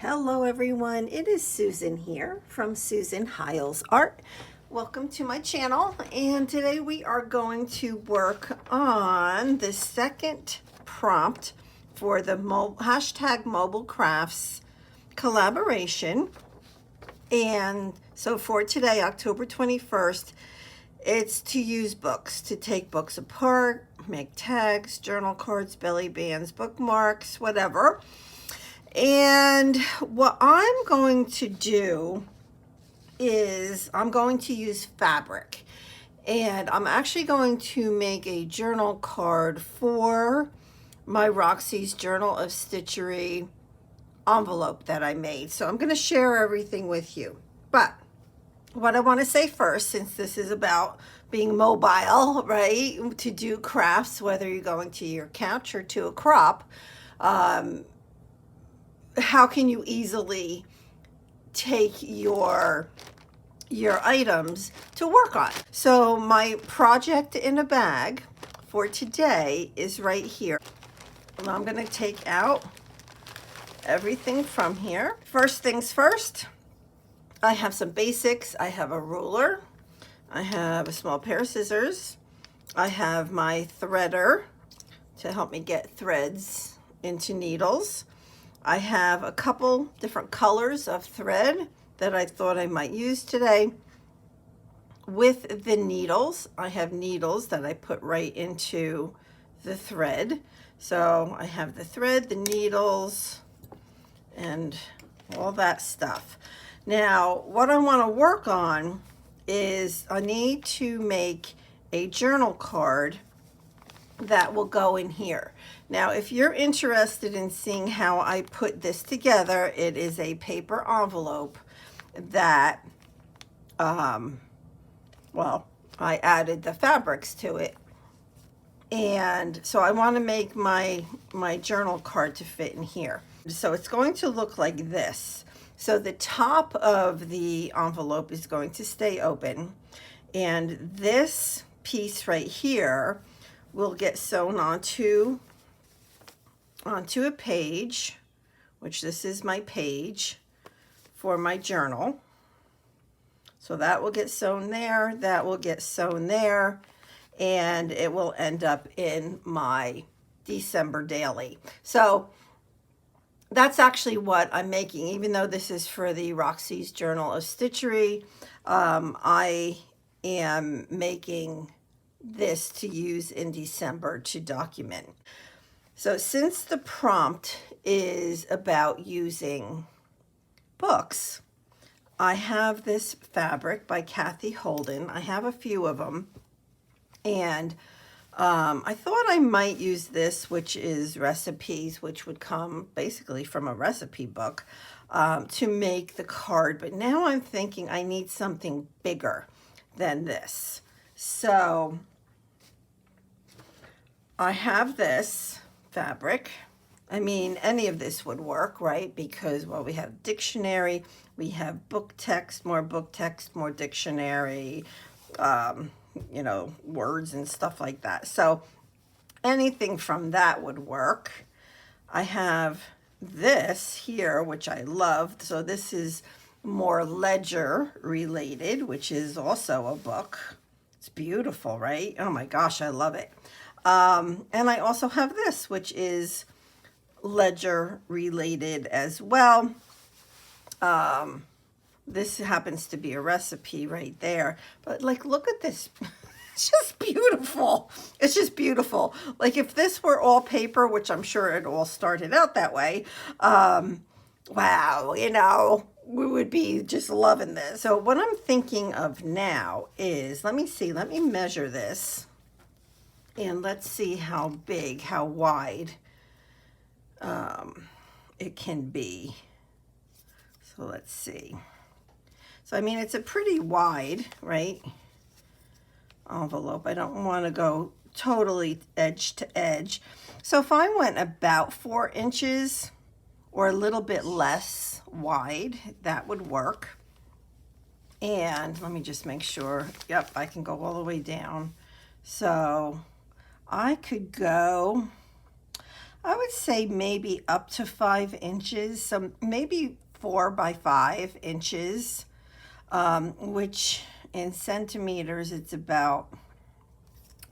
Hello everyone, it is Susan here from Susan Hiles Art. Welcome to my channel, and today we are going to work on the second prompt for the hashtag mobilecrafts collaboration. And so for today, October 21st, it's to use books, to take books apart, make tags, journal cards, belly bands, bookmarks, whatever. And what I'm going to do is I'm going to use fabric, and I'm actually going to make a journal card for my Roxy's Journal of Stitchery envelope that I made. So I'm going to share everything with you. But what I want to say first, since this is about being mobile, right, to do crafts, whether you're going to your couch or to a crop, how can you easily take your items to work on? So my project in a bag for today is right here. And I'm going to take out everything from here. First things first, I have some basics. I have a ruler. I have a small pair of scissors. I have my threader to help me get threads into needles. I have a couple different colors of thread that I thought I might use today. With the needles, I have needles that I put right into the thread. So I have the thread, the needles, and all that stuff. Now, what I want to work on is I need to make a journal card that will go in here. Now, if you're interested in seeing how I put this together, it is a paper envelope that, well, I added the fabrics to it. And so I want to make my journal card to fit in here. So it's going to look like this. So the top of the envelope is going to stay open, and this piece right here will get sewn onto a page, which this is my page for my journal. So that will get sewn there, that will get sewn there, and it will end up in my December daily. So that's actually what I'm making. Even though this is for the Roxy's Journal of Stitchery, I am making this to use in December to document. So since the prompt is about using books, I have this fabric by Kathy Holden. I have a few of them, and I thought I might use this, which is recipes, which would come basically from a recipe book, to make the card. But now I'm thinking I need something bigger than this. So I have this fabric. I mean, any of this would work, right? Because, well, we have dictionary, we have book text, more dictionary, you know, words and stuff like that. So anything from that would work. I have this here, which I loved. So this is more ledger related, which is also a book. It's beautiful, right? Oh my gosh, I love it. And I also have this, which is ledger related as well. This happens to be a recipe right there, but like, look at this. It's just beautiful. It's just beautiful. Like, if this were all paper, which I'm sure it all started out that way, wow, you know, we would be just loving this. So what I'm thinking of now is, let me see, let me measure this, and let's see how big, how wide it can be. So let's see. So I mean, it's a pretty wide, right, envelope. I don't want to go totally edge to edge. So if I went about 4 inches or a little bit less wide, that would work. And let me just make sure, yep, I can go all the way down. So I could go I would say maybe up to 5 inches, so maybe 4 by 5 inches, which in centimeters it's about,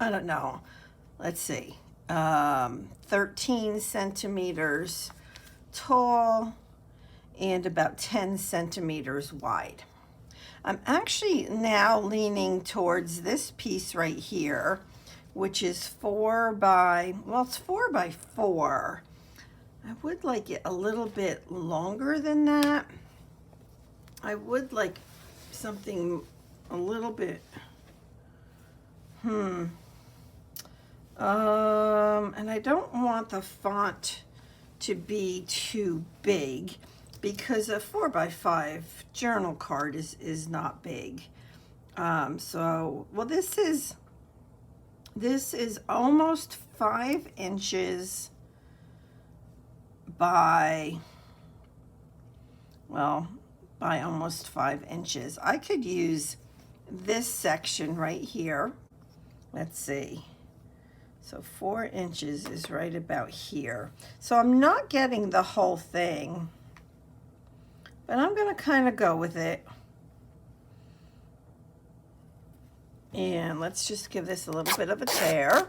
I don't know, let's see, 13 centimeters tall and about 10 centimeters wide. I'm actually now leaning towards this piece right here, which is 4 by, well, it's 4 by 4. I would like it a little bit longer than that. I would like something a little bit, and I don't want the font to be too big, because a 4 by 5 journal card is not big. So, well, this is almost 5 inches by, well, by almost 5 inches. I could use this section right here. Let's see. So 4 inches is right about here. So I'm not getting the whole thing, but I'm going to kind of go with it. And let's just give this a little bit of a tear.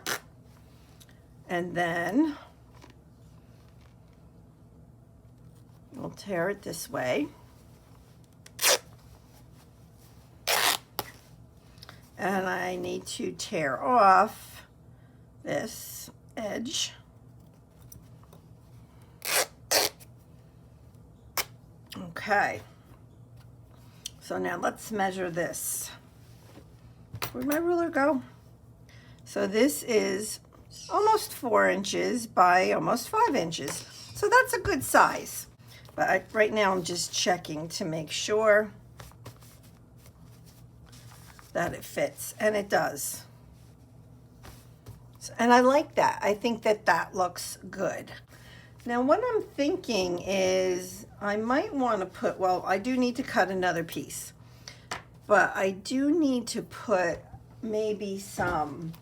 And then we'll tear it this way. And I need to tear off this edge. Okay. So now let's measure this. Where'd my ruler go? So this is almost 4 inches by almost 5 inches. So that's a good size. But right now I'm just checking to make sure that it fits, and it does. And I like that. I think that that looks good. Now what I'm thinking is I might want to put, well, I do need to cut another piece, but I do need to put maybe some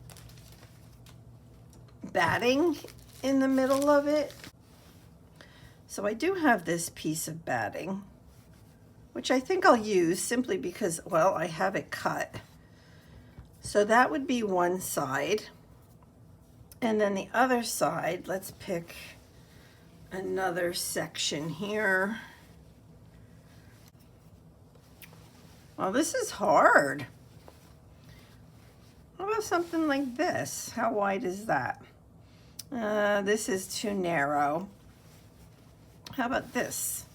batting in the middle of it. So I do have this piece of batting, which I think I'll use simply because, well, I have it cut. So that would be one side. And then the other side, let's pick another section here. Well, this is hard. How about something like this? How wide is that? This is too narrow. How about this?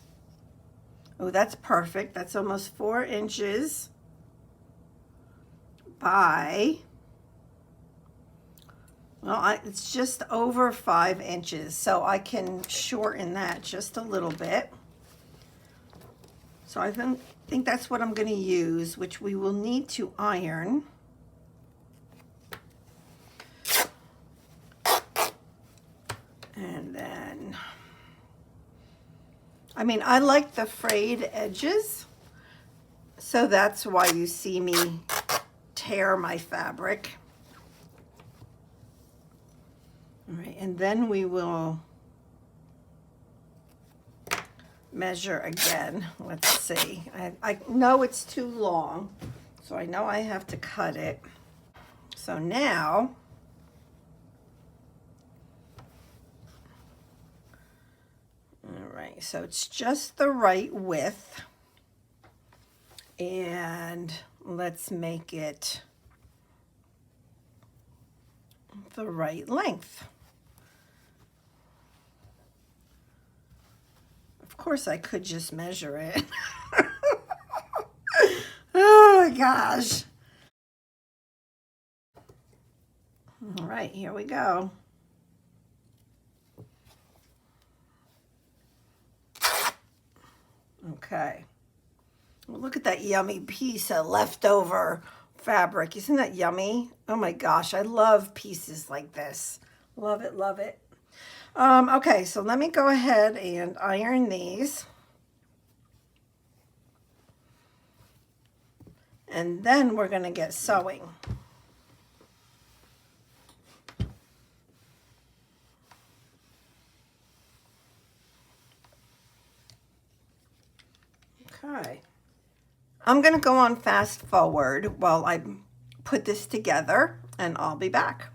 Oh, that's perfect. That's almost 4 inches by, well, it's just over 5 inches, so I can shorten that just a little bit. So I think that's what I'm going to use, which we will need to iron. And then, I mean, I like the frayed edges, so that's why you see me tear my fabric. All right, and then we will measure again. Let's see. I know it's too long, so I know I have to cut it. So now, all right, so it's just the right width, and let's make it the right length. Of course, I could just measure it. Oh my gosh. All right, here we go. Okay. Well, look at that yummy piece of leftover fabric. Isn't that yummy? Oh my gosh, I love pieces like this. Love it, love it. Okay, so let me go ahead and iron these. And then we're going to get sewing. Okay. I'm going to go on fast forward while I put this together, and I'll be back.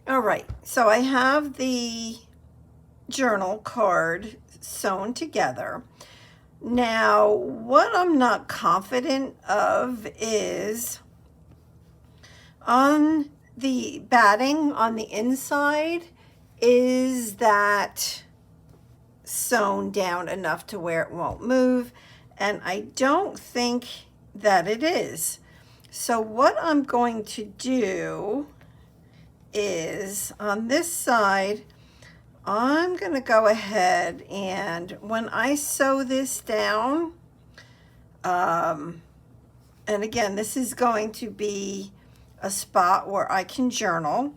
All right, so I have the journal card sewn together. Now, what I'm not confident of is on the batting on the inside, is that sewn down enough to where it won't move? And I don't think that it is. So what I'm going to do is on this side, I'm going to go ahead and when I sew this down, and again, this is going to be a spot where I can journal.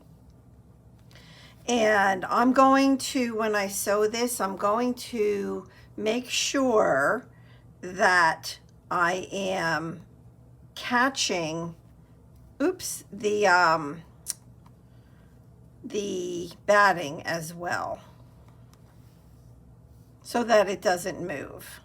And I'm going to, when I sew this, I'm going to make sure that I am catching, oops, the batting as well, so that it doesn't move.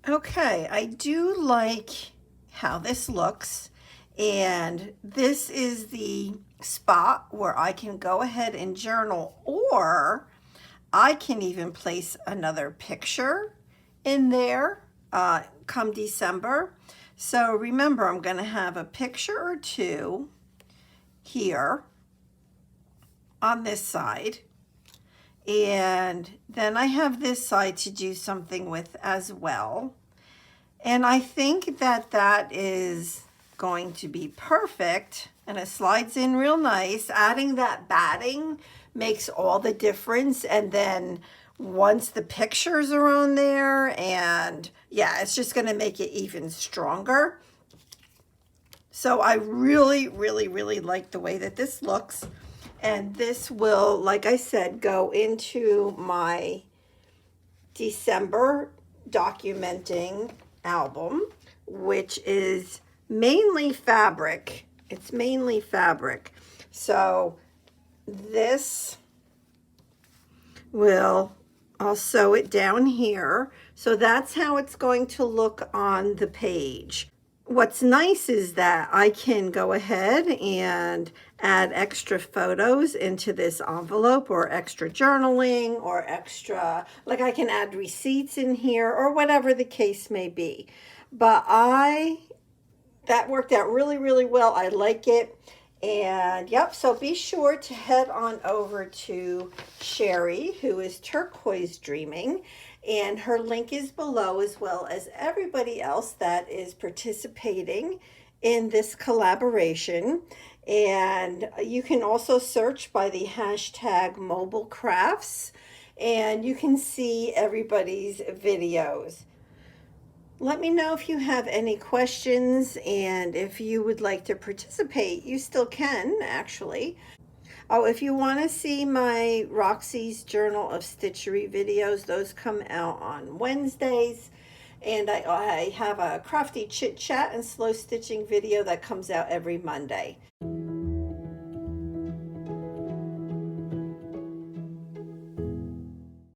Okay, I do like how this looks, and this is the spot where I can go ahead and journal, or I can even place another picture in there come December. So remember, I'm going to have a picture or two here on this side. And then I have this side to do something with as well. And I think that that is going to be perfect. And it slides in real nice. Adding that batting makes all the difference. And then once the pictures are on there, and yeah, it's just going to make it even stronger. So I really, really, really like the way that this looks. And this will, like I said, go into my December documenting album, which is mainly fabric. It's mainly fabric. So this I'll sew it down here. So that's how it's going to look on the page. what's nice is that I can go ahead and add extra photos into this envelope, or extra journaling, or extra, like I can add receipts in here, or whatever the case may be. But that worked out really, really well. I like it. And yep, so be sure to head on over to Sheree, who is Turquoise Dreaming, and her link is below, as well as everybody else that is participating in this collaboration. And you can also search by the hashtag mobilecrafts, and you can see everybody's videos. Let me know if you have any questions, and if you would like to participate, you still can, actually. Oh, if you want to see my Roxy's Journal of Stitchery videos, those come out on Wednesdays. And I have a crafty chit chat and slow stitching video that comes out every Monday.